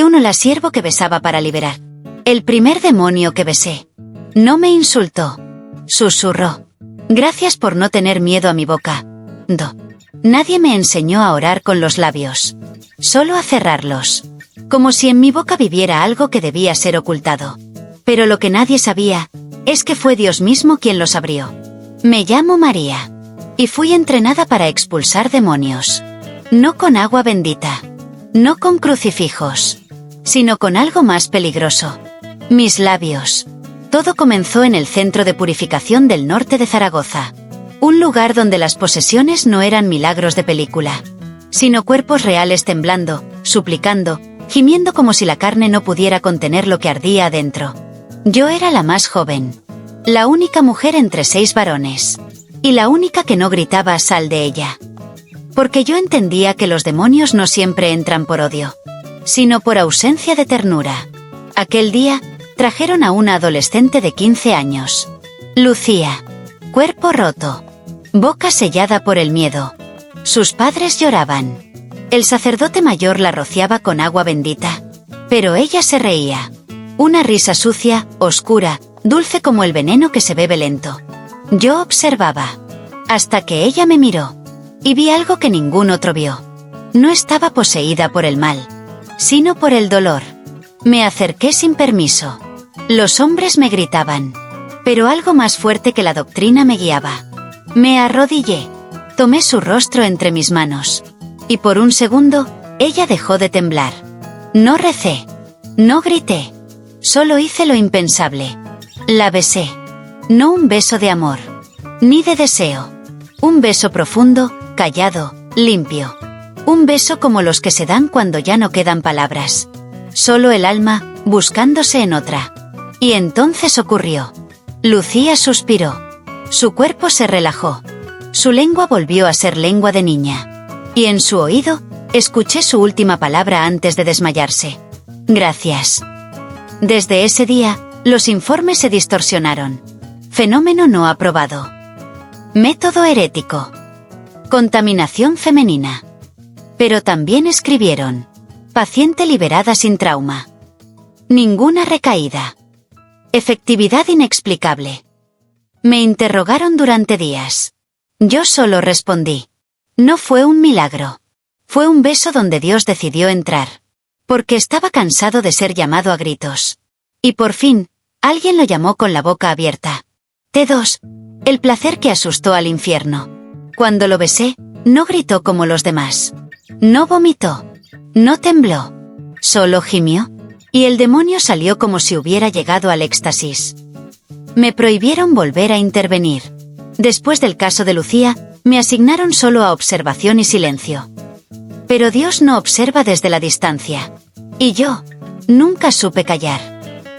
uno la siervo que besaba para liberar. El primer demonio que besé. No me insultó. Susurró. Gracias por no tener miedo a mi boca. Nadie me enseñó a orar con los labios. Solo a cerrarlos. Como si en mi boca viviera algo que debía ser ocultado. Pero lo que nadie sabía, es que fue Dios mismo quien los abrió. Me llamo María. Y fui entrenada para expulsar demonios. No con agua bendita. No con crucifijos. Sino con algo más peligroso. Mis labios. Todo comenzó en el Centro de Purificación del Norte de Zaragoza. Un lugar donde las posesiones no eran milagros de película. Sino cuerpos reales temblando, suplicando, gimiendo como si la carne no pudiera contener lo que ardía adentro. Yo era la más joven. La única mujer entre 6 varones. Y la única que no gritaba sal de ella. Porque yo entendía que los demonios no siempre entran por odio. Sino por ausencia de ternura. Aquel día, trajeron a una adolescente de 15 años. Lucía. Cuerpo roto. Boca sellada por el miedo. Sus padres lloraban. El sacerdote mayor la rociaba con agua bendita. Pero ella se reía. Una risa sucia, oscura, dulce como el veneno que se bebe lento. Yo observaba. Hasta que ella me miró. Y vi algo que ningún otro vio. No estaba poseída por el mal. Sino por el dolor. Me acerqué sin permiso. Los hombres me gritaban. Pero algo más fuerte que la doctrina me guiaba. Me arrodillé. Tomé su rostro entre mis manos. Y por un segundo, ella dejó de temblar. No recé. No grité. Solo hice lo impensable. La besé. No un beso de amor. Ni de deseo. Un beso profundo, callado, limpio. Un beso como los que se dan cuando ya no quedan palabras. Solo el alma, buscándose en otra. Y entonces ocurrió. Lucía suspiró. Su cuerpo se relajó. Su lengua volvió a ser lengua de niña. Y en su oído, escuché su última palabra antes de desmayarse. Gracias. Desde ese día, los informes se distorsionaron. Fenómeno no aprobado. Método herético. Contaminación femenina. Pero también escribieron. Paciente liberada sin trauma. Ninguna recaída. Efectividad inexplicable. Me interrogaron durante días. Yo solo respondí. No fue un milagro. Fue un beso donde Dios decidió entrar. Porque estaba cansado de ser llamado a gritos. Y por fin, alguien lo llamó con la boca abierta. T2. El placer que asustó al infierno. Cuando lo besé, no gritó como los demás. No vomitó. No tembló. Solo gimió. Y el demonio salió como si hubiera llegado al éxtasis. Me prohibieron volver a intervenir. Después del caso de Lucía, me asignaron solo a observación y silencio. Pero Dios no observa desde la distancia. Y yo, nunca supe callar.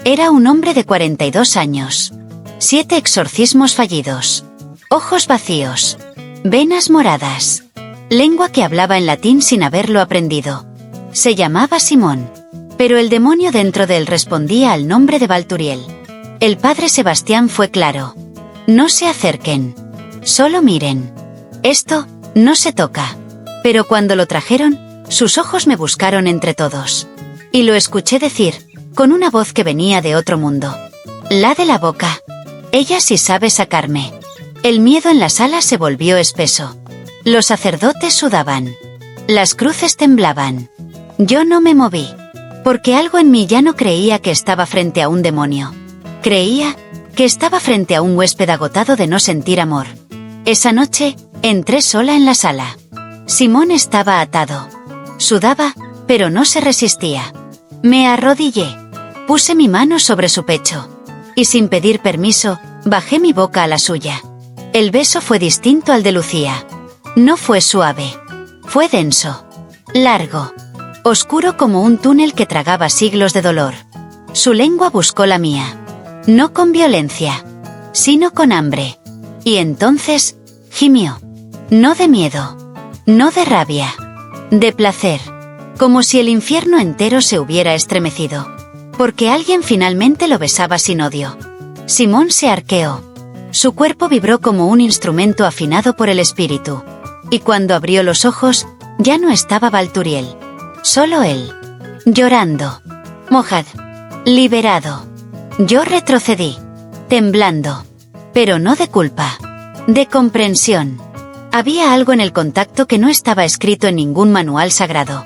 Era un hombre de 42 años. 7 exorcismos fallidos. Ojos vacíos. Venas moradas. Lengua que hablaba en latín sin haberlo aprendido. Se llamaba Simón. Pero el demonio dentro de él respondía al nombre de Valturiel. El padre Sebastián fue claro. No se acerquen. Solo miren. Esto, no se toca. Pero cuando lo trajeron, sus ojos me buscaron entre todos. Y lo escuché decir, con una voz que venía de otro mundo. La de la boca. Ella sí sabe sacarme. El miedo en la sala se volvió espeso. Los sacerdotes sudaban. Las cruces temblaban. Yo no me moví. Porque algo en mí ya no creía que estaba frente a un demonio. Creía que estaba frente a un huésped agotado de no sentir amor. Esa noche, entré sola en la sala. Simón estaba atado. Sudaba, pero no se resistía. Me arrodillé. Puse mi mano sobre su pecho. Y sin pedir permiso, bajé mi boca a la suya. El beso fue distinto al de Lucía. No fue suave. Fue denso. Largo. Oscuro como un túnel que tragaba siglos de dolor. Su lengua buscó la mía. No con violencia. Sino con hambre. Y entonces, gimió. No de miedo. No de rabia. De placer. Como si el infierno entero se hubiera estremecido. Porque alguien finalmente lo besaba sin odio. Simón se arqueó. Su cuerpo vibró como un instrumento afinado por el espíritu. Y cuando abrió los ojos, ya no estaba Valturiel. Solo él. llorando, mojado, liberado. Yo retrocedí, temblando, pero no de culpa, de comprensión. Había algo en el contacto que no estaba escrito en ningún manual sagrado.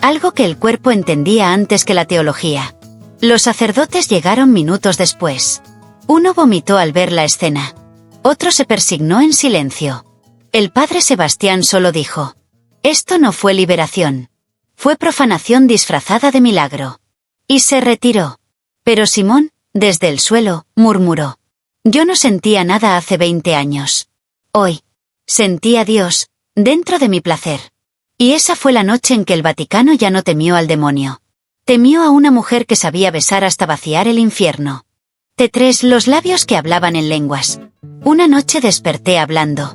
Algo que el cuerpo entendía antes que la teología. Los sacerdotes llegaron minutos después. Uno vomitó al ver la escena. Otro se persignó en silencio. El padre Sebastián solo dijo: esto no fue liberación. Fue profanación disfrazada de milagro. Y se retiró. Pero Simón, desde el suelo, murmuró: yo no sentía nada hace 20 años. Hoy sentí a Dios dentro de mi placer. Y esa fue la noche en que el Vaticano ya no temió al demonio. Temió a una mujer que sabía besar hasta vaciar el infierno. T3 los labios que hablaban en lenguas. Una noche desperté hablando.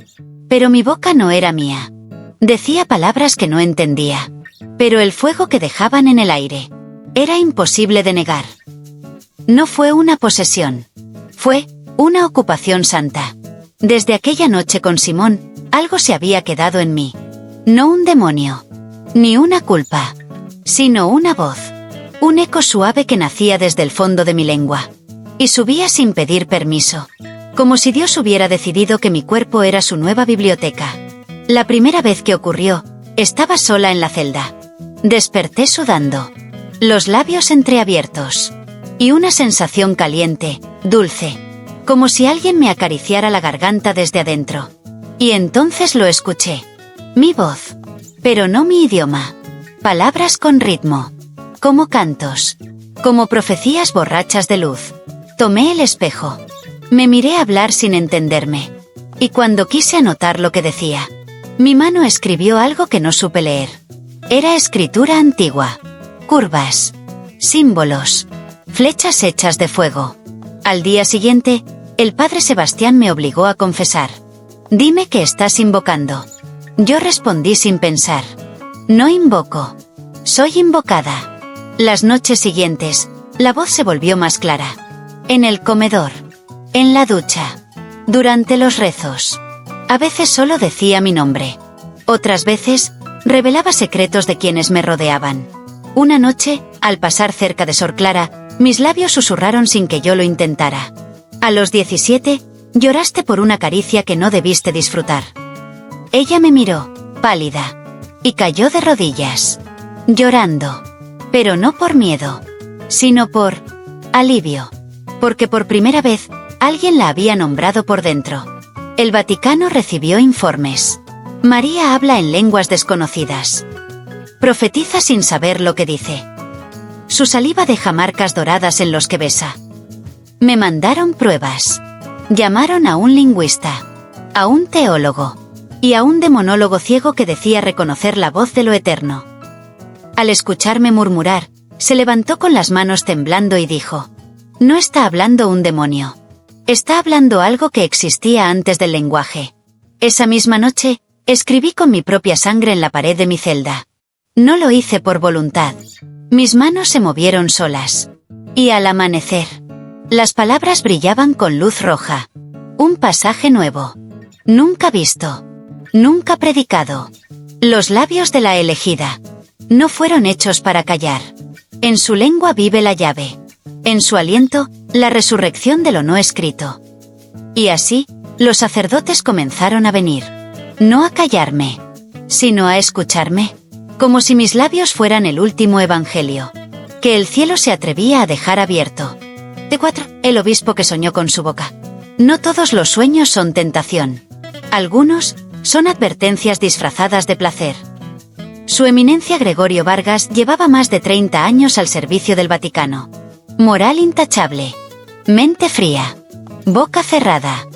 Pero mi boca no era mía. Decía palabras que no entendía. Pero el fuego que dejaban en el aire era imposible de negar. No fue una posesión. Fue una ocupación santa. Desde aquella noche con Simón, algo se había quedado en mí. No un demonio, ni una culpa, sino una voz. Un eco suave que nacía desde el fondo de mi lengua. Y subía sin pedir permiso. Como si Dios hubiera decidido que mi cuerpo era su nueva biblioteca. La primera vez que ocurrió, estaba sola en la celda. Desperté sudando. Los labios entreabiertos. Y una sensación caliente, dulce. Como si alguien me acariciara la garganta desde adentro. Y entonces lo escuché. Mi voz. Pero no mi idioma. Palabras con ritmo. Como cantos. Como profecías borrachas de luz. Tomé el espejo. Me miré hablar sin entenderme. Y cuando quise anotar lo que decía, mi mano escribió algo que no supe leer. Era escritura antigua. Curvas. Símbolos. Flechas hechas de fuego. Al día siguiente, el padre Sebastián me obligó a confesar. Dime que estás invocando. Yo respondí sin pensar. No invoco. Soy invocada. Las noches siguientes, la voz se volvió más clara. En el comedor. En la ducha. Durante los rezos. A veces solo decía mi nombre. Otras veces, revelaba secretos de quienes me rodeaban. Una noche, al pasar cerca de Sor Clara, mis labios susurraron sin que yo lo intentara. A los 17, lloraste por una caricia que no debiste disfrutar. Ella me miró, pálida, y cayó de rodillas, llorando. Pero no por miedo, sino por alivio. Porque por primera vez, alguien la había nombrado por dentro. El Vaticano recibió informes. María habla en lenguas desconocidas. Profetiza sin saber lo que dice. Su saliva deja marcas doradas en los que besa. Me mandaron pruebas. Llamaron a un lingüista, a un teólogo, y a un demonólogo ciego que decía reconocer la voz de lo eterno. Al escucharme murmurar, se levantó con las manos temblando y dijo: no está hablando un demonio. Está hablando algo que existía antes del lenguaje. Esa misma noche, escribí con mi propia sangre en la pared de mi celda. No lo hice por voluntad. Mis manos se movieron solas. Y al amanecer, las palabras brillaban con luz roja. Un pasaje nuevo. Nunca visto. Nunca predicado. Los labios de la elegida. No fueron hechos para callar. En su lengua vive la llave. En su aliento, la resurrección de lo no escrito. Y así, los sacerdotes comenzaron a venir. No a callarme, sino a escucharme. Como si mis labios fueran el último evangelio. Que el cielo se atrevía a dejar abierto. T4. El obispo que soñó con su boca. No todos los sueños son tentación. Algunos son advertencias disfrazadas de placer. Su eminencia Gregorio Vargas llevaba más de 30 años al servicio del Vaticano. Moral intachable. Mente fría. Boca cerrada.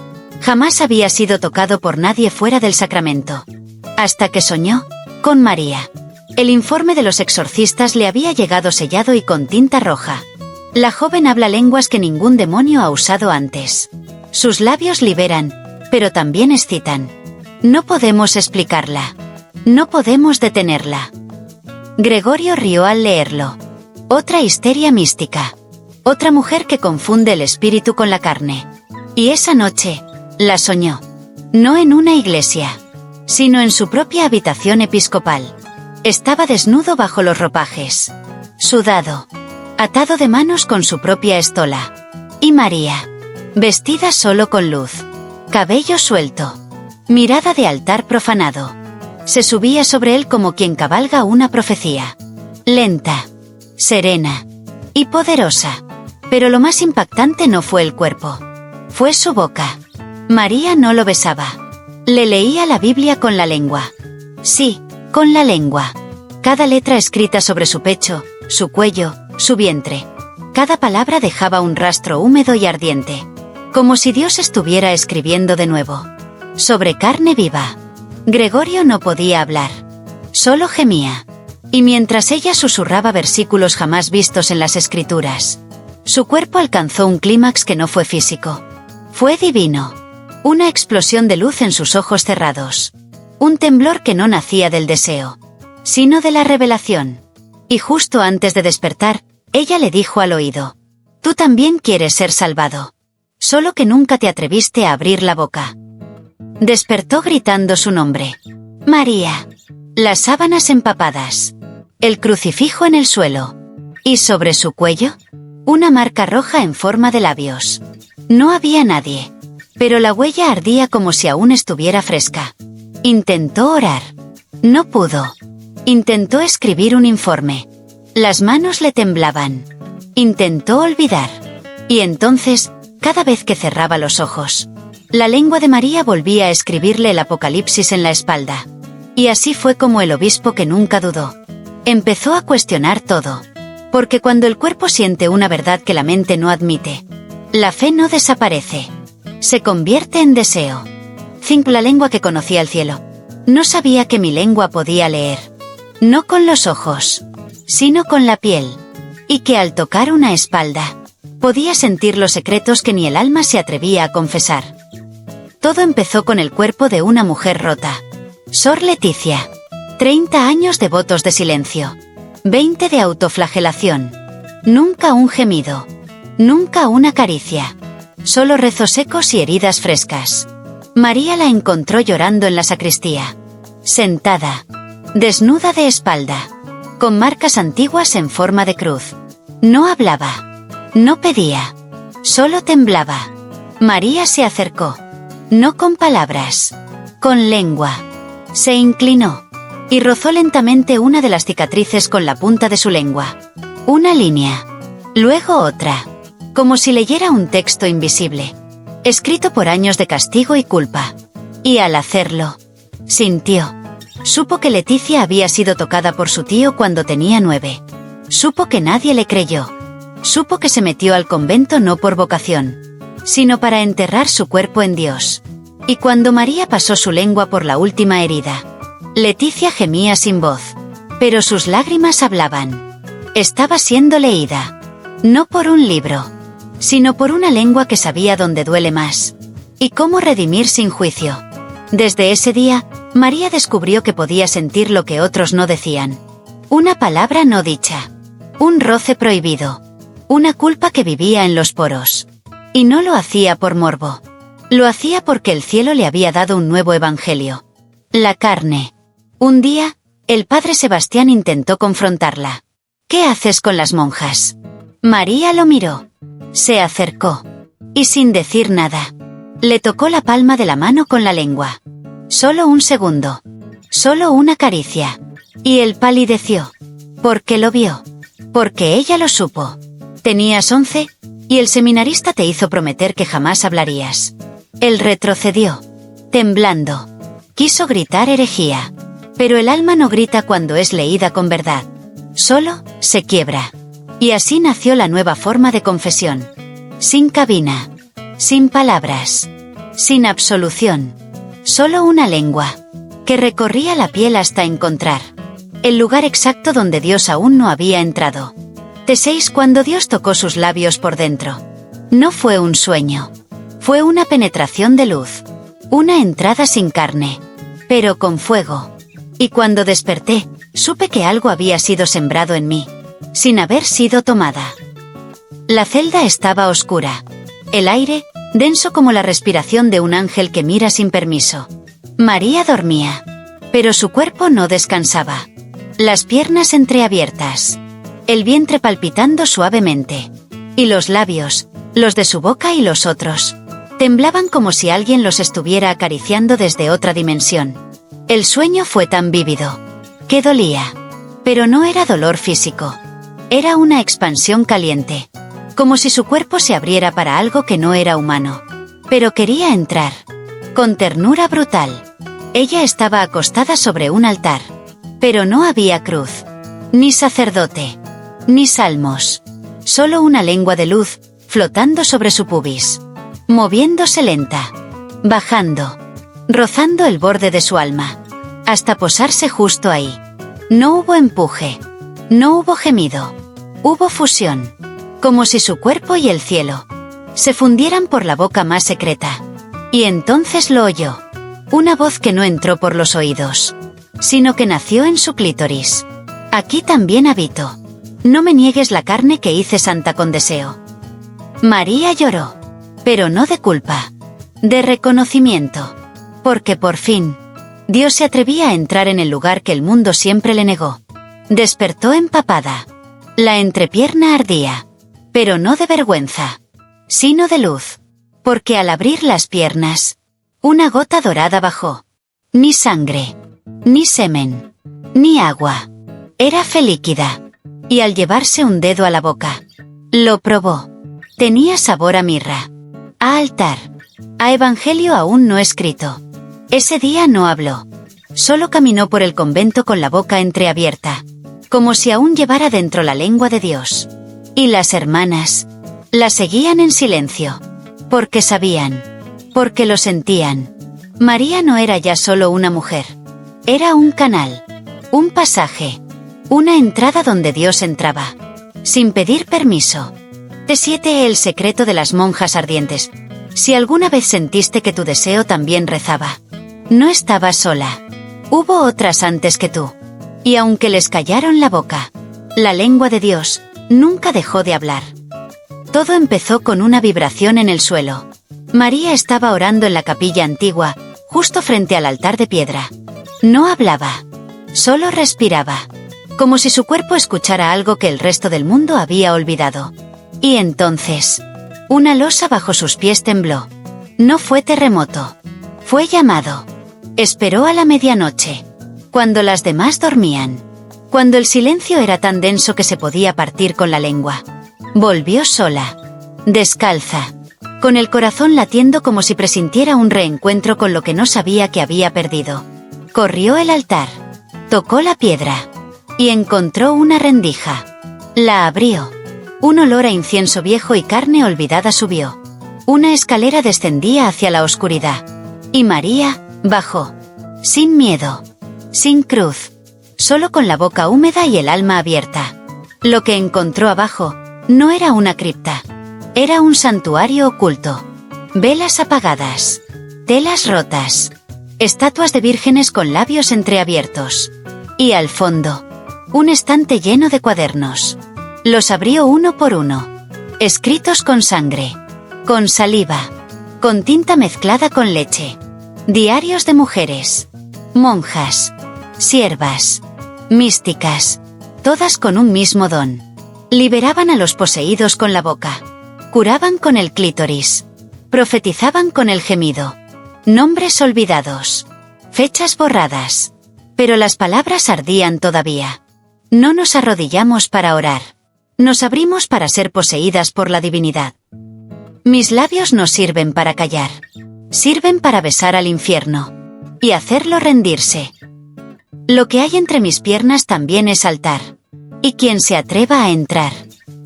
Jamás había sido tocado por nadie fuera del sacramento. Hasta que soñó con María. El informe de los exorcistas le había llegado sellado y con tinta roja. La joven habla lenguas que ningún demonio ha usado antes. Sus labios liberan, pero también excitan. No podemos explicarla. No podemos detenerla. Gregorio rió al leerlo. Otra histeria mística. Otra mujer que confunde el espíritu con la carne. Y esa noche, la soñó. No en una iglesia, sino en su propia habitación episcopal. Estaba desnudo bajo los ropajes. sudado, atado de manos con su propia estola. Y María, vestida solo con luz, cabello suelto, mirada de altar profanado. Se subía sobre él como quien cabalga una profecía. Lenta, serena y poderosa. Pero lo más impactante no fue el cuerpo. Fue su boca. María no lo besaba. Le leía la Biblia con la lengua. Sí, con la lengua. Cada letra escrita sobre su pecho, su cuello, su vientre. Cada palabra dejaba un rastro húmedo y ardiente. Como si Dios estuviera escribiendo de nuevo. Sobre carne viva. Gregorio no podía hablar. Solo gemía. Y mientras ella susurraba versículos jamás vistos en las escrituras, su cuerpo alcanzó un clímax que no fue físico. Fue divino. Una explosión de luz en sus ojos cerrados. Un temblor que no nacía del deseo, sino de la revelación. Y justo antes de despertar, ella le dijo al oído: «Tú también quieres ser salvado. Solo que nunca te atreviste a abrir la boca». Despertó gritando su nombre. María. Las sábanas empapadas. El crucifijo en el suelo. Y sobre su cuello, una marca roja en forma de labios. No había nadie. Pero la huella ardía como si aún estuviera fresca. Intentó orar. No pudo. Intentó escribir un informe. Las manos le temblaban. Intentó olvidar. Y entonces, cada vez que cerraba los ojos, la lengua de María volvía a escribirle el Apocalipsis en la espalda. Y así fue como el obispo, que nunca dudó, empezó a cuestionar todo. Porque cuando el cuerpo siente una verdad que la mente no admite, la fe no desaparece. Se convierte en deseo. 5. La lengua que conocía el cielo. No sabía que mi lengua podía leer. No con los ojos, sino con la piel. Y que al tocar una espalda, podía sentir los secretos que ni el alma se atrevía a confesar. Todo empezó con el cuerpo de una mujer rota. Sor Leticia. 30 años de votos de silencio. 20 de autoflagelación. Nunca un gemido. Nunca una caricia. Solo rezos secos y heridas frescas. María la encontró llorando en la sacristía. Sentada. Desnuda de espalda. Con marcas antiguas en forma de cruz. No hablaba. No pedía. Solo temblaba. María se acercó. No con palabras. Con lengua. Se inclinó. Y rozó lentamente una de las cicatrices con la punta de su lengua. Una línea. Luego otra. Como si leyera un texto invisible. Escrito por años de castigo y culpa. Y al hacerlo, sintió. Supo que Leticia había sido tocada por su tío cuando tenía 9. Supo que nadie le creyó. Supo que se metió al convento no por vocación, sino para enterrar su cuerpo en Dios. Y cuando María pasó su lengua por la última herida, Leticia gemía sin voz. Pero sus lágrimas hablaban. Estaba siendo leída. No por un libro, sino por una lengua que sabía dónde duele más. Y cómo redimir sin juicio. Desde ese día, María descubrió que podía sentir lo que otros no decían. Una palabra no dicha. Un roce prohibido. Una culpa que vivía en los poros. Y no lo hacía por morbo. Lo hacía porque el cielo le había dado un nuevo evangelio. La carne. Un día, el padre Sebastián intentó confrontarla. ¿Qué haces con las monjas? María lo miró. Se acercó. Y sin decir nada, le tocó la palma de la mano con la lengua. Solo un segundo. Solo una caricia. Y él palideció. Porque lo vio. Porque ella lo supo. Tenías 11, y el seminarista te hizo prometer que jamás hablarías. Él retrocedió. Temblando. Quiso gritar herejía. Pero el alma no grita cuando es leída con verdad. Solo se quiebra. Y así nació la nueva forma de confesión. Sin cabina. Sin palabras. Sin absolución. Solo una lengua. Que recorría la piel hasta encontrar el lugar exacto donde Dios aún no había entrado. T6. Cuando Dios tocó sus labios por dentro. No fue un sueño. Fue una penetración de luz. Una entrada sin carne. Pero con fuego. Y cuando desperté, supe que algo había sido sembrado en mí, sin haber sido tomada. La celda estaba oscura. El aire, denso como la respiración de un ángel que mira sin permiso. María dormía. Pero su cuerpo no descansaba. Las piernas entreabiertas. el vientre palpitando suavemente. Y los labios, los de su boca y los otros, temblaban como si alguien los estuviera acariciando desde otra dimensión. El sueño fue tan vívido, que dolía. Pero no era dolor físico. Era una expansión caliente, como si su cuerpo se abriera para algo que no era humano. Pero quería entrar. Con ternura brutal. Ella estaba acostada sobre un altar. Pero no había cruz, ni sacerdote, ni salmos. Solo una lengua de luz, flotando sobre su pubis. Moviéndose lenta. Bajando. Rozando el borde de su alma. Hasta posarse justo ahí. No hubo empuje. No hubo gemido. Hubo fusión. Como si su cuerpo y el cielo se fundieran por la boca más secreta. Y entonces lo oyó. Una voz que no entró por los oídos, sino que nació en su clítoris. Aquí también habito. No me niegues la carne que hice santa con deseo. María lloró. Pero no de culpa. De reconocimiento. Porque por fin, Dios se atrevía a entrar en el lugar que el mundo siempre le negó. Despertó empapada. La entrepierna ardía. Pero no de vergüenza, sino de luz. Porque al abrir las piernas, una gota dorada bajó. Ni sangre, ni semen, ni agua. Era fe líquida. Y al llevarse un dedo a la boca, lo probó. Tenía sabor a mirra, a altar, a evangelio aún no escrito. Ese día no habló. Solo caminó por el convento con la boca entreabierta, como si aún llevara dentro la lengua de Dios. Y las hermanas la seguían en silencio, porque sabían, porque lo sentían. María no era ya solo una mujer. Era un canal, un pasaje, una entrada donde Dios entraba, sin pedir permiso. T7 El secreto de las monjas ardientes. Si alguna vez sentiste que tu deseo también rezaba, no estabas sola. Hubo otras antes que tú. Y aunque les callaron la boca, la lengua de Dios nunca dejó de hablar. Todo empezó con una vibración en el suelo. María estaba orando en la capilla antigua, justo frente al altar de piedra. No hablaba, solo respiraba, como si su cuerpo escuchara algo que el resto del mundo había olvidado. Y entonces, una losa bajo sus pies tembló. No fue terremoto, fue llamado. Esperó a la medianoche, cuando las demás dormían, cuando el silencio era tan denso que se podía partir con la lengua. Volvió sola, descalza, con el corazón latiendo como si presintiera un reencuentro con lo que no sabía que había perdido. Corrió el altar, tocó la piedra, y encontró una rendija. La abrió. Un olor a incienso viejo y carne olvidada subió. Una escalera descendía hacia la oscuridad. Y María bajó, sin miedo, sin cruz, solo con la boca húmeda y el alma abierta. Lo que encontró abajo no era una cripta, era un santuario oculto. Velas apagadas, telas rotas, estatuas de vírgenes con labios entreabiertos. Y al fondo, un estante lleno de cuadernos. Los abrió uno por uno, escritos con sangre, con saliva, con tinta mezclada con leche. Diarios de mujeres, monjas, siervas, místicas, todas con un mismo don. Liberaban a los poseídos con la boca, curaban con el clítoris, profetizaban con el gemido. Nombres olvidados, fechas borradas. Pero las palabras ardían todavía. No nos arrodillamos para orar. Nos abrimos para ser poseídas por la divinidad. Mis labios no sirven para callar. Sirven para besar al infierno y hacerlo rendirse. Lo que hay entre mis piernas también es altar. Y quien se atreva a entrar,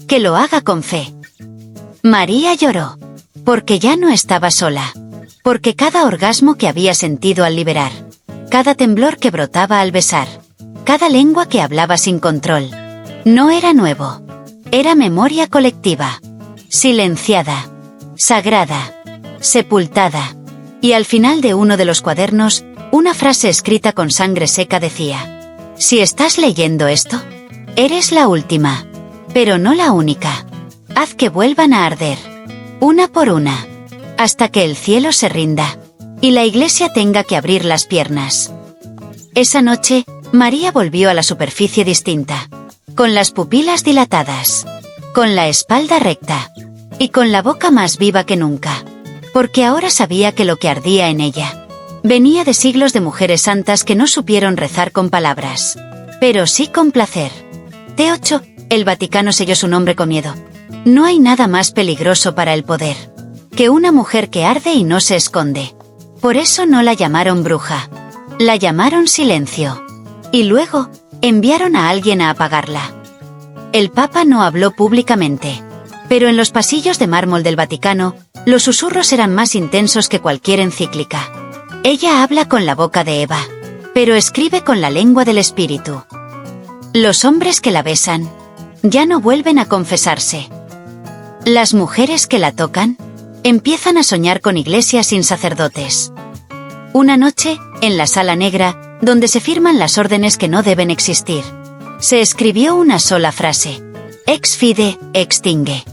que lo haga con fe. María lloró, porque ya no estaba sola. Porque cada orgasmo que había sentido al liberar, cada temblor que brotaba al besar, cada lengua que hablaba sin control, no era nuevo. Era memoria colectiva, silenciada, sagrada, sepultada. Y al final de uno de los cuadernos, una frase escrita con sangre seca decía: si estás leyendo esto, eres la última, pero no la única. Haz que vuelvan a arder, una por una, hasta que el cielo se rinda, y la iglesia tenga que abrir las piernas. Esa noche, María volvió a la superficie distinta, con las pupilas dilatadas, con la espalda recta y con la boca más viva que nunca, porque ahora sabía que lo que ardía en ella venía de siglos de mujeres santas que no supieron rezar con palabras, pero sí con placer. T8, el Vaticano selló su nombre con miedo. No hay nada más peligroso para el poder que una mujer que arde y no se esconde. Por eso no la llamaron bruja, la llamaron silencio. Y luego, enviaron a alguien a apagarla. El Papa no habló públicamente, pero en los pasillos de mármol del Vaticano, los susurros eran más intensos que cualquier encíclica. Ella habla con la boca de Eva, pero escribe con la lengua del Espíritu. Los hombres que la besan ya no vuelven a confesarse. Las mujeres que la tocan empiezan a soñar con iglesias sin sacerdotes. Una noche, en la sala negra, donde se firman las órdenes que no deben existir, se escribió una sola frase: ex fide, extingue.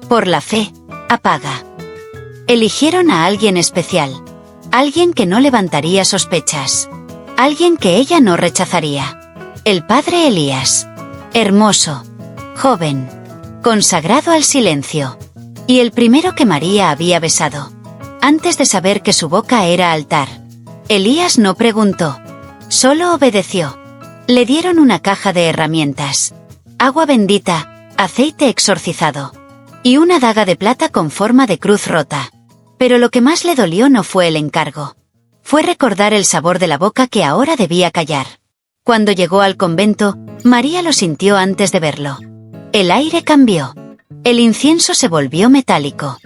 Por la fe, apaga. Eligieron a alguien especial, alguien que no levantaría sospechas, alguien que ella no rechazaría. El padre Elías. Hermoso, joven, consagrado al silencio, y el primero que María había besado, antes de saber que su boca era altar. Elías no preguntó, solo obedeció. Le dieron una caja de herramientas, agua bendita, aceite exorcizado, y una daga de plata con forma de cruz rota. Pero lo que más le dolió no fue el encargo, fue recordar el sabor de la boca que ahora debía callar. Cuando llegó al convento, María lo sintió antes de verlo. El aire cambió. El incienso se volvió metálico.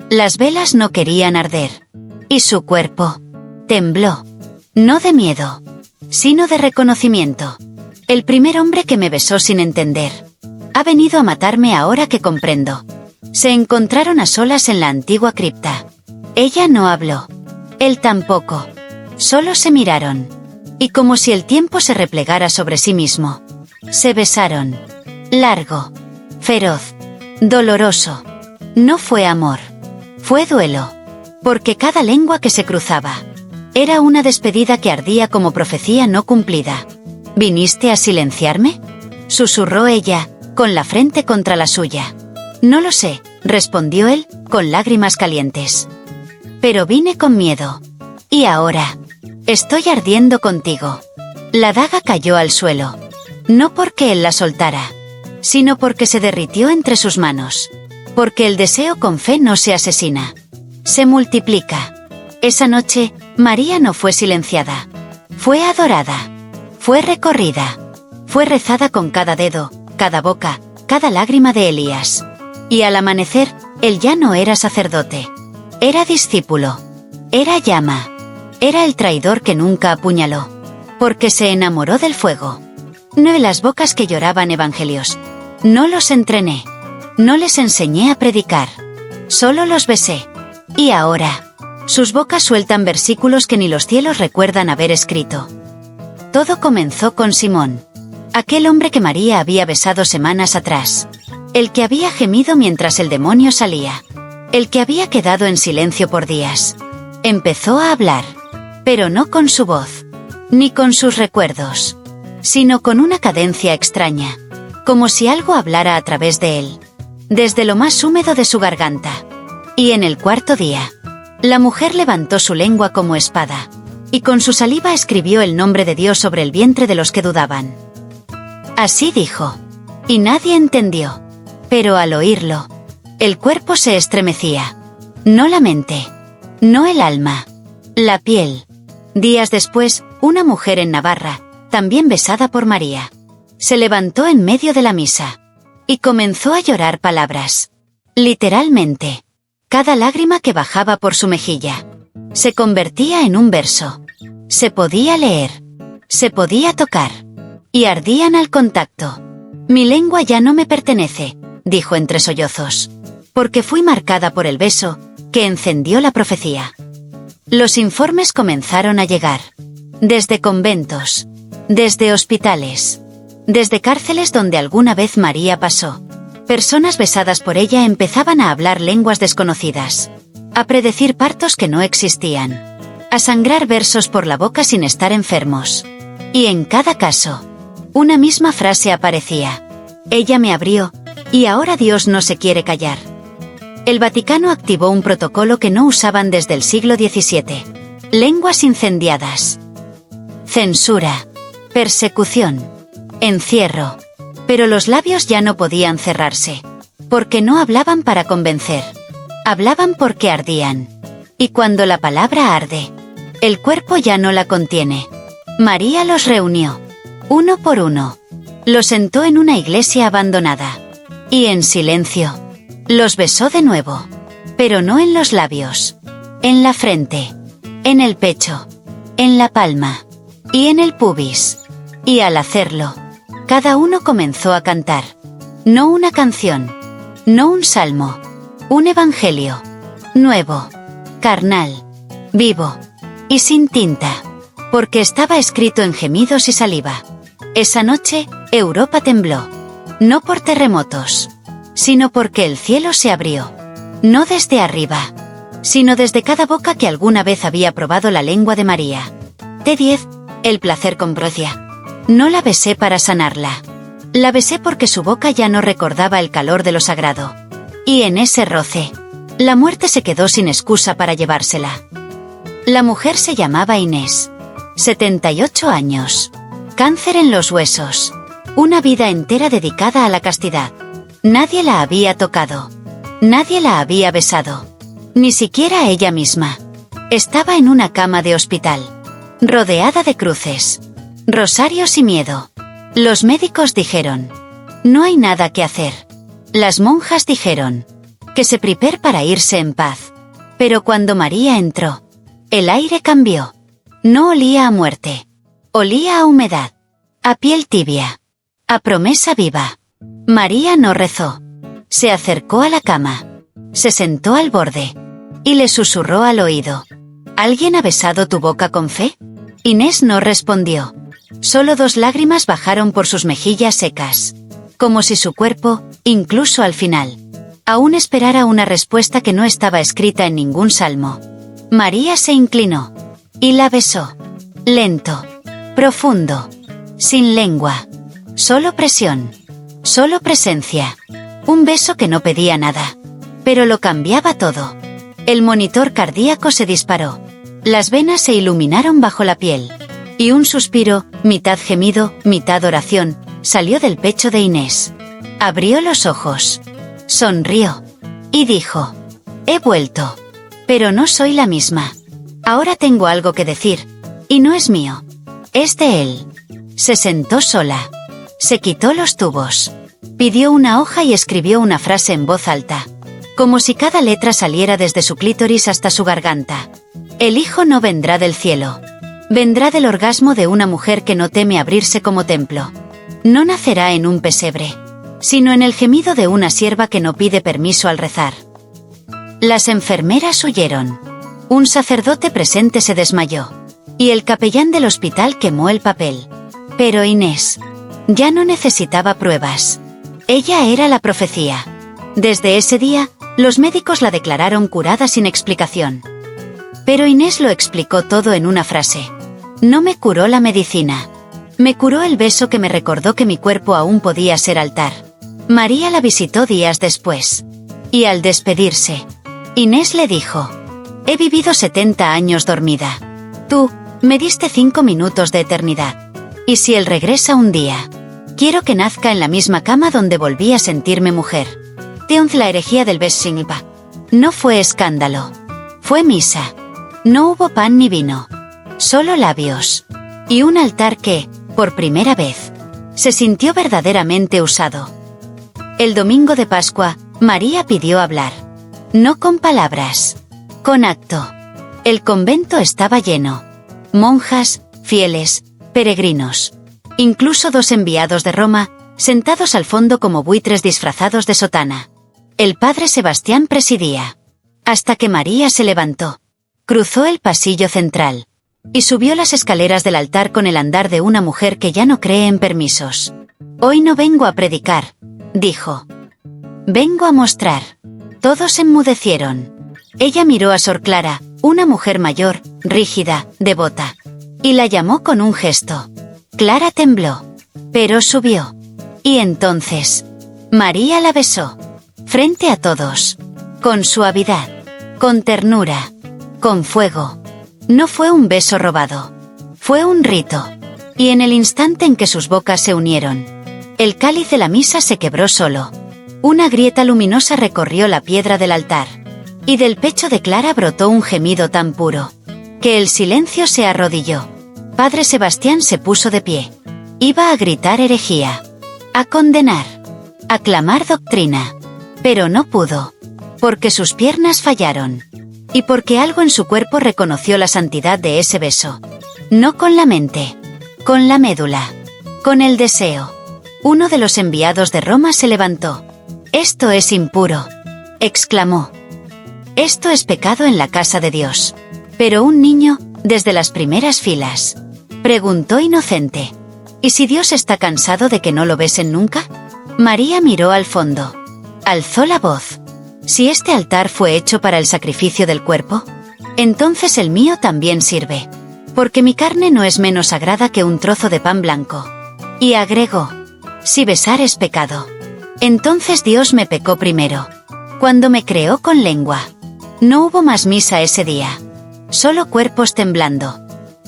Las velas no querían arder. Y su cuerpo tembló. No de miedo, sino de reconocimiento. El primer hombre que me besó sin entender ha venido a matarme ahora que comprendo. Se encontraron a solas en la antigua cripta. Ella no habló. Él tampoco. Solo se miraron. Y como si el tiempo se replegara sobre sí mismo, se besaron. Largo, feroz, doloroso. No fue amor. Fue duelo. Porque cada lengua que se cruzaba era una despedida que ardía como profecía no cumplida. ¿Viniste a silenciarme?, susurró ella, con la frente contra la suya. No lo sé, respondió él, con lágrimas calientes. Pero vine con miedo. Y ahora estoy ardiendo contigo. La daga cayó al suelo. No porque él la soltara, sino porque se derritió entre sus manos. Porque el deseo con fe no se asesina, se multiplica. Esa noche, María no fue silenciada. Fue adorada. Fue recorrida. Fue rezada con cada dedo, cada boca, cada lágrima de Elías. Y al amanecer, él ya no era sacerdote. Era discípulo. Era llama. Era el traidor que nunca apuñaló. Porque se enamoró del fuego. No de las bocas que lloraban evangelios. No los entrené. No les enseñé a predicar. Solo los besé. Y ahora, sus bocas sueltan versículos que ni los cielos recuerdan haber escrito. Todo comenzó con Simón. Aquel hombre que María había besado semanas atrás. El que había gemido mientras el demonio salía. El que había quedado en silencio por días. Empezó a hablar. Pero no con su voz, ni con sus recuerdos, sino con una cadencia extraña, como si algo hablara a través de él, desde lo más húmedo de su garganta. Y en el cuarto día, la mujer levantó su lengua como espada, y con su saliva escribió el nombre de Dios sobre el vientre de los que dudaban. Así dijo. Y nadie entendió. Pero al oírlo, el cuerpo se estremecía. No la mente, no el alma, la piel. Días después, una mujer en Navarra, también besada por María, se levantó en medio de la misa y comenzó a llorar palabras. Literalmente. Cada lágrima que bajaba por su mejilla se convertía en un verso. Se podía leer. Se podía tocar. Y ardían al contacto. Mi lengua ya no me pertenece, dijo entre sollozos. Porque fui marcada por el beso que encendió la profecía. Los informes comenzaron a llegar. Desde conventos. Desde hospitales. Desde cárceles donde alguna vez María pasó. Personas besadas por ella empezaban a hablar lenguas desconocidas. A predecir partos que no existían. A sangrar versos por la boca sin estar enfermos. Y en cada caso, una misma frase aparecía. Ella me abrió, y ahora Dios no se quiere callar. El Vaticano activó un protocolo que no usaban desde el siglo XVII. Lenguas incendiadas. Censura. Persecución. Encierro. Pero los labios ya no podían cerrarse. Porque no hablaban para convencer. Hablaban porque ardían. Y cuando la palabra arde, el cuerpo ya no la contiene. María los reunió. Uno por uno. Los sentó en una iglesia abandonada. Y en silencio, los besó de nuevo. Pero no en los labios. En la frente. En el pecho. En la palma. Y en el pubis. Y al hacerlo, cada uno comenzó a cantar. No una canción. No un salmo. Un evangelio. Nuevo. Carnal. Vivo. Y sin tinta. Porque estaba escrito en gemidos y saliva. Esa noche, Europa tembló. No por terremotos, sino porque el cielo se abrió. No desde arriba, sino desde cada boca que alguna vez había probado la lengua de María. T10, el placer con Procia. No la besé para sanarla. La besé porque su boca ya no recordaba el calor de lo sagrado. Y en ese roce, la muerte se quedó sin excusa para llevársela. La mujer se llamaba Inés. 78 años. Cáncer en los huesos. Una vida entera dedicada a la castidad. Nadie la había tocado. Nadie la había besado. Ni siquiera ella misma. Estaba en una cama de hospital. Rodeada de cruces. Rosarios y miedo. Los médicos dijeron: no hay nada que hacer. Las monjas dijeron: que se prepare para irse en paz. Pero cuando María entró, el aire cambió. No olía a muerte. Olía a humedad. A piel tibia. A promesa viva. María no rezó. Se acercó a la cama. Se sentó al borde. Y le susurró al oído: ¿alguien ha besado tu boca con fe? Inés no respondió. Solo 2 lágrimas bajaron por sus mejillas secas. Como si su cuerpo, incluso al final, aún esperara una respuesta que no estaba escrita en ningún salmo. María se inclinó. Y la besó. Lento. Profundo. Sin lengua. Solo presión. Solo presencia. Un beso que no pedía nada. Pero lo cambiaba todo. El monitor cardíaco se disparó. Las venas se iluminaron bajo la piel. Y un suspiro, mitad gemido, mitad oración, salió del pecho de Inés. Abrió los ojos. Sonrió. Y dijo: he vuelto. Pero no soy la misma. Ahora tengo algo que decir. Y no es mío. Es de él. Se sentó sola. Se quitó los tubos. Pidió una hoja y escribió una frase en voz alta. Como si cada letra saliera desde su clítoris hasta su garganta. El hijo no vendrá del cielo. Vendrá del orgasmo de una mujer que no teme abrirse como templo. No nacerá en un pesebre, sino en el gemido de una sierva que no pide permiso al rezar. Las enfermeras huyeron. Un sacerdote presente se desmayó. Y el capellán del hospital quemó el papel. Pero Inés ya no necesitaba pruebas. Ella era la profecía. Desde ese día, los médicos la declararon curada sin explicación. Pero Inés lo explicó todo en una frase. No me curó la medicina. Me curó el beso que me recordó que mi cuerpo aún podía ser altar. María la visitó días después. Y al despedirse, Inés le dijo: he vivido 70 años dormida. Tú, me diste 5 minutos de eternidad. Y si él regresa un día, quiero que nazca en la misma cama donde volví a sentirme mujer. Teonz, la herejía del Bessinpa. No fue escándalo. Fue misa. No hubo pan ni vino. Solo labios. Y un altar que, por primera vez, se sintió verdaderamente usado. El domingo de Pascua, María pidió hablar. No con palabras. Con acto. El convento estaba lleno. Monjas, fieles, peregrinos. Incluso 2 enviados de Roma, sentados al fondo como buitres disfrazados de sotana. El padre Sebastián presidía. Hasta que María se levantó. Cruzó el pasillo central. Y subió las escaleras del altar con el andar de una mujer que ya no cree en permisos. Hoy no vengo a predicar, dijo. Vengo a mostrar. Todos enmudecieron. Ella miró a Sor Clara, una mujer mayor, rígida, devota. Y la llamó con un gesto. Clara tembló. Pero subió. Y entonces, María la besó, frente a todos, con suavidad, con ternura, con fuego. No fue un beso robado, fue un rito. Y en el instante en que sus bocas se unieron, el cáliz de la misa se quebró solo. Una grieta luminosa recorrió la piedra del altar, y del pecho de Clara brotó un gemido tan puro, que el silencio se arrodilló. Padre Sebastián se puso de pie. Iba a gritar herejía, a condenar, a clamar doctrina, pero no pudo, porque sus piernas fallaron, y porque algo en su cuerpo reconoció la santidad de ese beso. No con la mente, con la médula, con el deseo. Uno de los enviados de Roma se levantó. «Esto es impuro», exclamó. «Esto es pecado en la casa de Dios». Pero un niño, desde las primeras filas, preguntó inocente: «¿Y si Dios está cansado de que no lo besen nunca?». María miró al fondo. Alzó la voz. «Si este altar fue hecho para el sacrificio del cuerpo, entonces el mío también sirve, porque mi carne no es menos sagrada que un trozo de pan blanco». Y agregó: «Si besar es pecado, entonces Dios me pecó primero, cuando me creó con lengua». No hubo más misa ese día. Solo cuerpos temblando.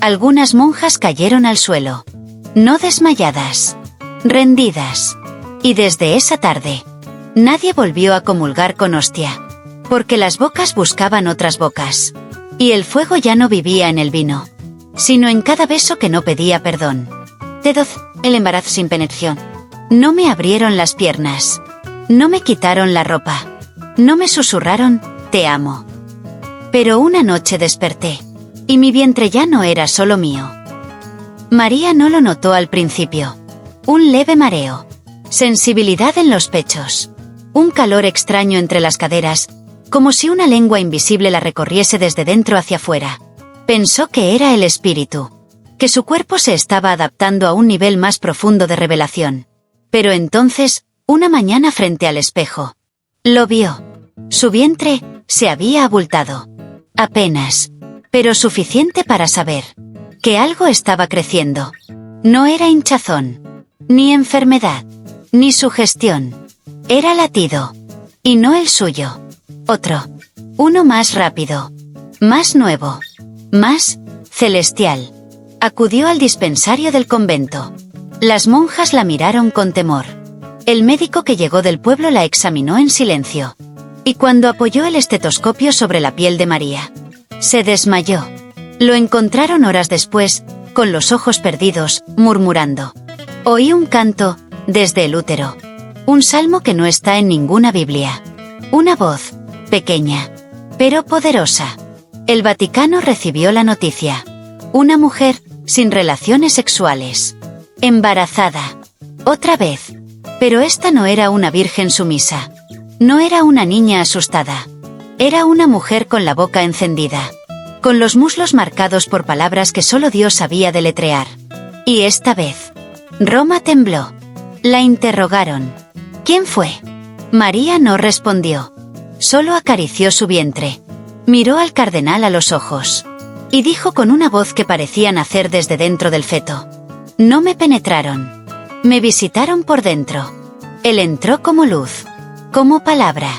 Algunas monjas cayeron al suelo. No desmayadas, rendidas. Y desde esa tarde, nadie volvió a comulgar con hostia, porque las bocas buscaban otras bocas. Y el fuego ya no vivía en el vino, sino en cada beso que no pedía perdón. T12, el embarazo sin penetración. No me abrieron las piernas. No me quitaron la ropa. No me susurraron: «Te amo». Pero una noche desperté, y mi vientre ya no era solo mío. María no lo notó al principio. Un leve mareo, sensibilidad en los pechos, un calor extraño entre las caderas, como si una lengua invisible la recorriese desde dentro hacia afuera. Pensó que era el espíritu, que su cuerpo se estaba adaptando a un nivel más profundo de revelación. Pero entonces, una mañana frente al espejo, lo vio. Su vientre se había abultado. Apenas, pero suficiente para saber que algo estaba creciendo. No era hinchazón, ni enfermedad, ni sugestión. Era latido, y no el suyo. Otro, uno más rápido, más nuevo, más celestial. Acudió al dispensario del convento. Las monjas la miraron con temor. El médico que llegó del pueblo la examinó en silencio. Y cuando apoyó el estetoscopio sobre la piel de María, se desmayó. Lo encontraron horas después, con los ojos perdidos, murmurando. Oí un canto, desde el útero. Un salmo que no está en ninguna Biblia. Una voz, pequeña, pero poderosa. El Vaticano recibió la noticia. Una mujer, sin relaciones sexuales. Embarazada. Otra vez. Pero esta no era una virgen sumisa. No era una niña asustada. Era una mujer con la boca encendida, con los muslos marcados por palabras que solo Dios sabía deletrear. Y esta vez, Roma tembló. La interrogaron. ¿Quién fue? María no respondió. Solo acarició su vientre. Miró al cardenal a los ojos. Y dijo con una voz que parecía nacer desde dentro del feto. No me penetraron. Me visitaron por dentro. Él entró como luz, como palabra,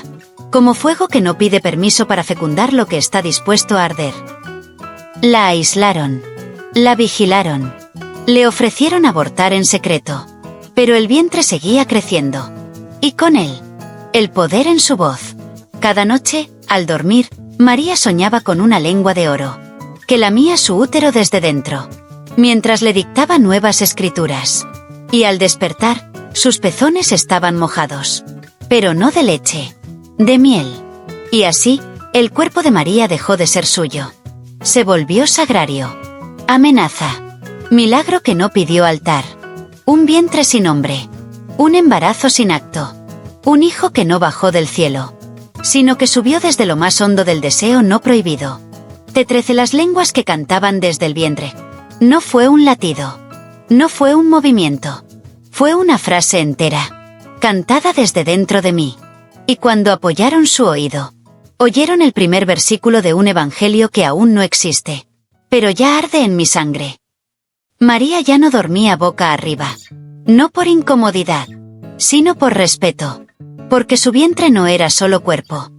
como fuego que no pide permiso para fecundar lo que está dispuesto a arder. La aislaron. La vigilaron. Le ofrecieron abortar en secreto. Pero el vientre seguía creciendo. Y con él, el poder en su voz. Cada noche, al dormir, María soñaba con una lengua de oro, que lamía su útero desde dentro, mientras le dictaba nuevas escrituras. Y al despertar, sus pezones estaban mojados. Pero no de leche, de miel. Y así, el cuerpo de María dejó de ser suyo. Se volvió sagrario. Amenaza. Milagro que no pidió altar. Un vientre sin hombre. Un embarazo sin acto. Un hijo que no bajó del cielo, sino que subió desde lo más hondo del deseo no prohibido. Te 13 las lenguas que cantaban desde el vientre. No fue un latido. No fue un movimiento. Fue una frase entera, cantada desde dentro de mí. Y cuando apoyaron su oído, oyeron el primer versículo de un evangelio que aún no existe, pero ya arde en mi sangre. María ya no dormía boca arriba. No por incomodidad, sino por respeto. Porque su vientre no era solo cuerpo.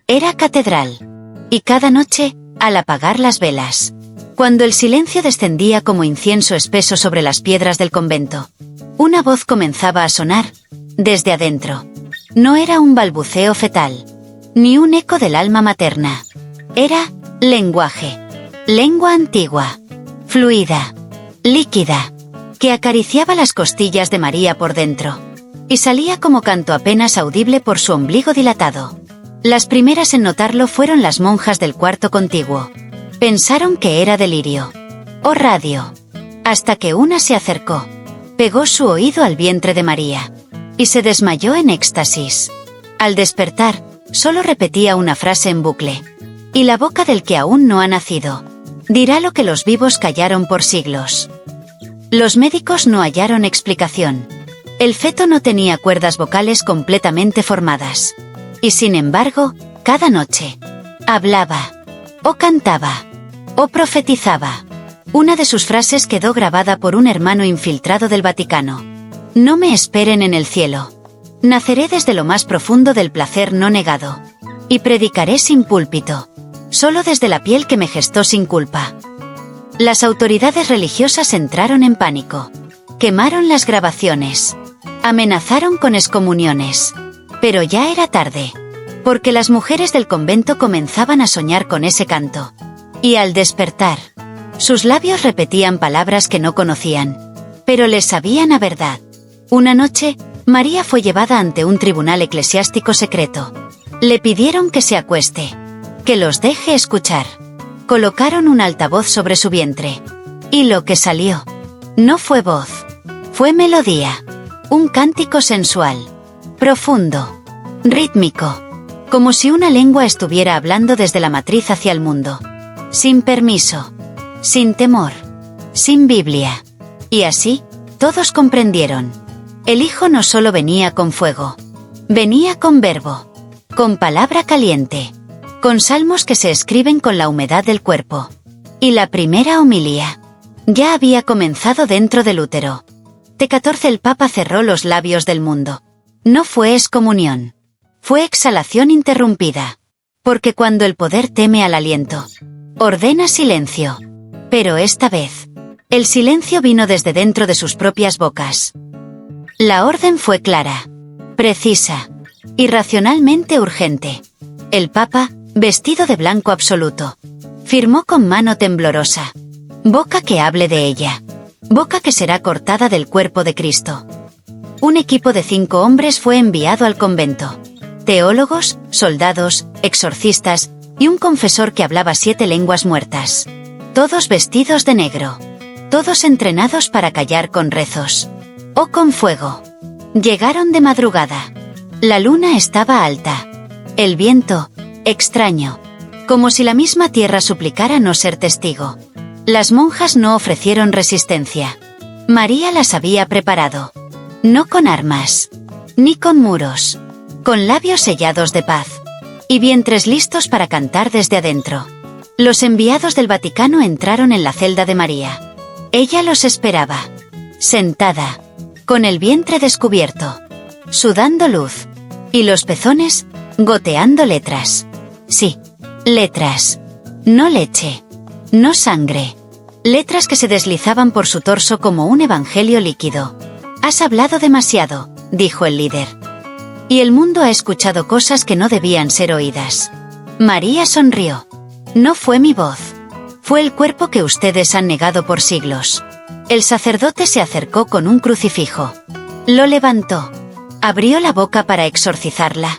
Era catedral. Y cada noche, al apagar las velas, cuando el silencio descendía como incienso espeso sobre las piedras del convento, una voz comenzaba a sonar, desde adentro. No era un balbuceo fetal, ni un eco del alma materna. Era lenguaje. Lengua antigua, fluida, líquida, que acariciaba las costillas de María por dentro. Y salía como canto apenas audible por su ombligo dilatado. Las primeras en notarlo fueron las monjas del cuarto contiguo. Pensaron que era delirio. O radio. Hasta que una se acercó. Pegó su oído al vientre de María. Y se desmayó en éxtasis. Al despertar, solo repetía una frase en bucle. Y la boca del que aún no ha nacido dirá lo que los vivos callaron por siglos. Los médicos no hallaron explicación. El feto no tenía cuerdas vocales completamente formadas. Y sin embargo, cada noche, hablaba, o cantaba, o profetizaba. Una de sus frases quedó grabada por un hermano infiltrado del Vaticano. No me esperen en el cielo. Naceré desde lo más profundo del placer no negado. Y predicaré sin púlpito. Solo desde la piel que me gestó sin culpa. Las autoridades religiosas entraron en pánico. Quemaron las grabaciones. Amenazaron con excomuniones. Pero ya era tarde. Porque las mujeres del convento comenzaban a soñar con ese canto. Y al despertar, sus labios repetían palabras que no conocían. Pero les sabían a verdad. Una noche, María fue llevada ante un tribunal eclesiástico secreto. Le pidieron que se acueste. Que los deje escuchar. Colocaron un altavoz sobre su vientre. Y lo que salió no fue voz. Fue melodía. Un cántico sensual. Profundo. Rítmico. Como si una lengua estuviera hablando desde la matriz hacia el mundo. Sin permiso. Sin temor. Sin Biblia. Y así, todos comprendieron. El Hijo no solo venía con fuego. Venía con verbo. Con palabra caliente. Con salmos que se escriben con la humedad del cuerpo. Y la primera homilía ya había comenzado dentro del útero. T14 El Papa cerró los labios del mundo. No fue excomunión. Fue exhalación interrumpida. Porque cuando el poder teme al aliento, ordena silencio. Pero esta vez, el silencio vino desde dentro de sus propias bocas. La orden fue clara, precisa, irracionalmente urgente. El Papa, vestido de blanco absoluto, firmó con mano temblorosa. Boca que hable de ella. Boca que será cortada del cuerpo de Cristo. Un equipo de 5 hombres fue enviado al convento. Teólogos, soldados, exorcistas, y un confesor que hablaba 7 lenguas muertas. Todos vestidos de negro. Todos entrenados para callar con rezos. O con fuego. Llegaron de madrugada. La luna estaba alta. El viento, extraño. Como si la misma tierra suplicara no ser testigo. Las monjas no ofrecieron resistencia. María las había preparado. No con armas. Ni con muros. Con labios sellados de paz. Y vientres listos para cantar desde adentro. Los enviados del Vaticano entraron en la celda de María. Ella los esperaba. Sentada. Con el vientre descubierto. Sudando luz. Y los pezones, goteando letras. Sí, letras. No leche. No sangre. Letras que se deslizaban por su torso como un evangelio líquido. Has hablado demasiado, dijo el líder. Y el mundo ha escuchado cosas que no debían ser oídas. María sonrió. No fue mi voz. Fue el cuerpo que ustedes han negado por siglos. El sacerdote se acercó con un crucifijo. Lo levantó. Abrió la boca para exorcizarla.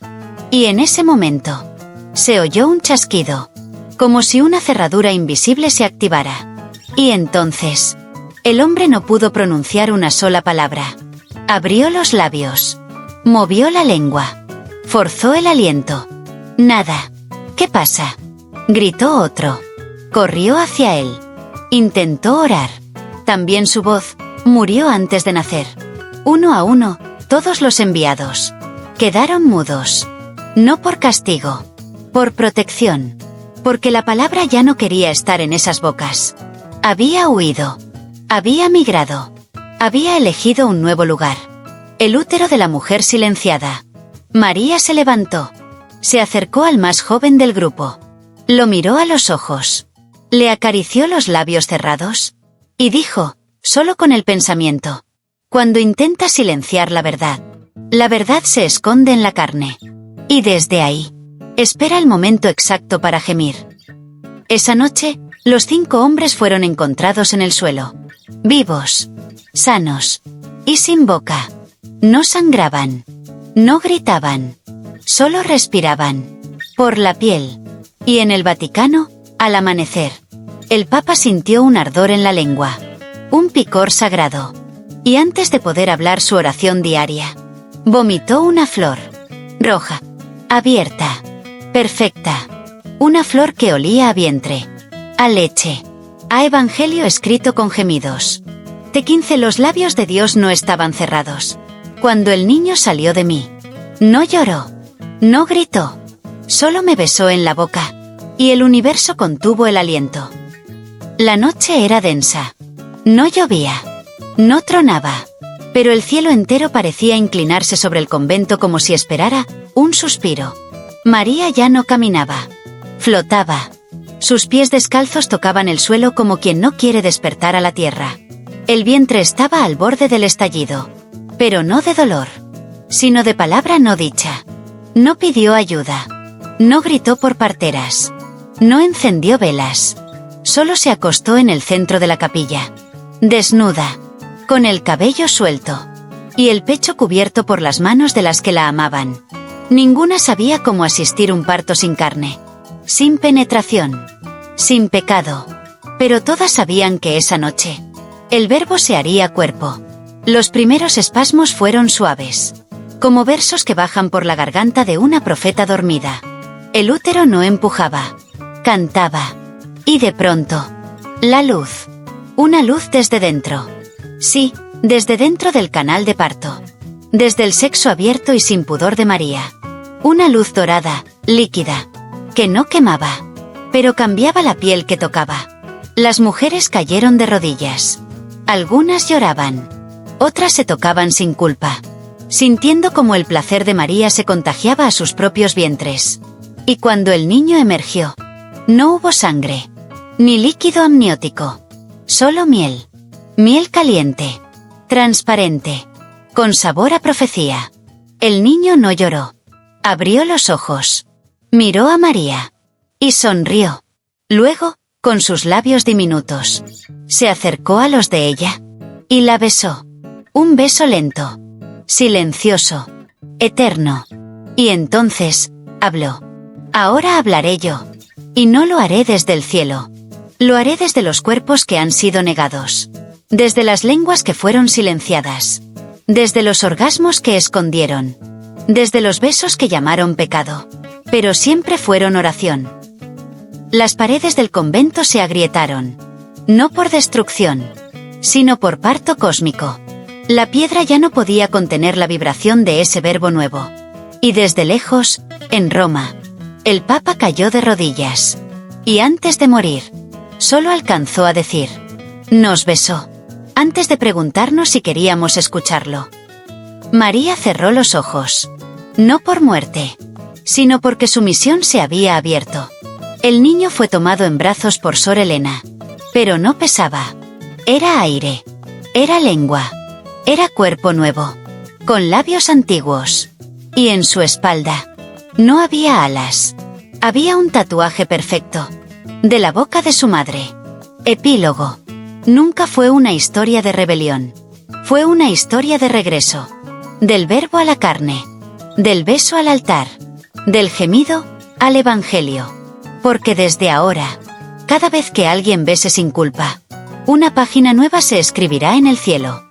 Y en ese momento, se oyó un chasquido. Como si una cerradura invisible se activara. Y entonces, el hombre no pudo pronunciar una sola palabra. Abrió los labios. Movió la lengua. Forzó el aliento. Nada. ¿Qué pasa?, gritó otro. Corrió hacia él. Intentó orar. También su voz murió antes de nacer. Uno a uno, todos los enviados quedaron mudos. No por castigo. Por protección. Porque la palabra ya no quería estar en esas bocas. Había huido. Había migrado. Había elegido un nuevo lugar. El útero de la mujer silenciada. María se levantó. Se acercó al más joven del grupo. Lo miró a los ojos. Le acarició los labios cerrados. Y dijo, solo con el pensamiento: cuando intenta silenciar la verdad se esconde en la carne. Y desde ahí, espera el momento exacto para gemir. Esa noche, los 5 hombres fueron encontrados en el suelo. Vivos, sanos y sin boca. No sangraban. No gritaban. Solo respiraban. Por la piel. Y en el Vaticano, al amanecer, el Papa sintió un ardor en la lengua. Un picor sagrado. Y antes de poder hablar su oración diaria, vomitó una flor. Roja. Abierta. Perfecta. Una flor que olía a vientre. A leche. A evangelio escrito con gemidos. T15. Los labios de Dios no estaban cerrados. Cuando el niño salió de mí, no lloró. No gritó. Solo me besó en la boca. Y el universo contuvo el aliento. La noche era densa. No llovía. No tronaba. Pero el cielo entero parecía inclinarse sobre el convento como si esperara un suspiro. María ya no caminaba. Flotaba. Sus pies descalzos tocaban el suelo como quien no quiere despertar a la tierra. El vientre estaba al borde del estallido. Pero no de dolor, sino de palabra no dicha. No pidió ayuda. No gritó por parteras. No encendió velas. Solo se acostó en el centro de la capilla. Desnuda. Con el cabello suelto. Y el pecho cubierto por las manos de las que la amaban. Ninguna sabía cómo asistir un parto sin carne. Sin penetración. Sin pecado. Pero todas sabían que esa noche, el Verbo se haría cuerpo. Los primeros espasmos fueron suaves. Como versos que bajan por la garganta de una profeta dormida. El útero no empujaba. Cantaba. Y de pronto, la luz. Una luz desde dentro. Sí, desde dentro del canal de parto. Desde el sexo abierto y sin pudor de María. Una luz dorada, líquida, que no quemaba, pero cambiaba la piel que tocaba. Las mujeres cayeron de rodillas. Algunas lloraban. Otras se tocaban sin culpa, sintiendo como el placer de María se contagiaba a sus propios vientres. Y cuando el niño emergió, no hubo sangre, ni líquido amniótico. Solo miel. Miel caliente. Transparente. Con sabor a profecía. El niño no lloró. Abrió los ojos. Miró a María. Y sonrió. Luego, con sus labios diminutos, se acercó a los de ella. Y la besó. Un beso lento. Silencioso. Eterno. Y entonces, habló. Ahora hablaré yo. Y no lo haré desde el cielo. Lo haré desde los cuerpos que han sido negados. Desde las lenguas que fueron silenciadas. Desde los orgasmos que escondieron. Desde los besos que llamaron pecado. Pero siempre fueron oración. Las paredes del convento se agrietaron. No por destrucción, sino por parto cósmico. La piedra ya no podía contener la vibración de ese verbo nuevo. Y desde lejos, en Roma, el Papa cayó de rodillas. Y antes de morir, solo alcanzó a decir: nos besó. Antes de preguntarnos si queríamos escucharlo. María cerró los ojos. No por muerte, sino porque su misión se había abierto. El niño fue tomado en brazos por Sor Elena. Pero no pesaba. Era aire. Era lengua. Era cuerpo nuevo. Con labios antiguos. Y en su espalda no había alas. Había un tatuaje perfecto. De la boca de su madre. Epílogo. Nunca fue una historia de rebelión. Fue una historia de regreso. Del verbo a la carne. Del beso al altar. Del gemido al evangelio. Porque desde ahora, cada vez que alguien bese sin culpa, una página nueva se escribirá en el cielo.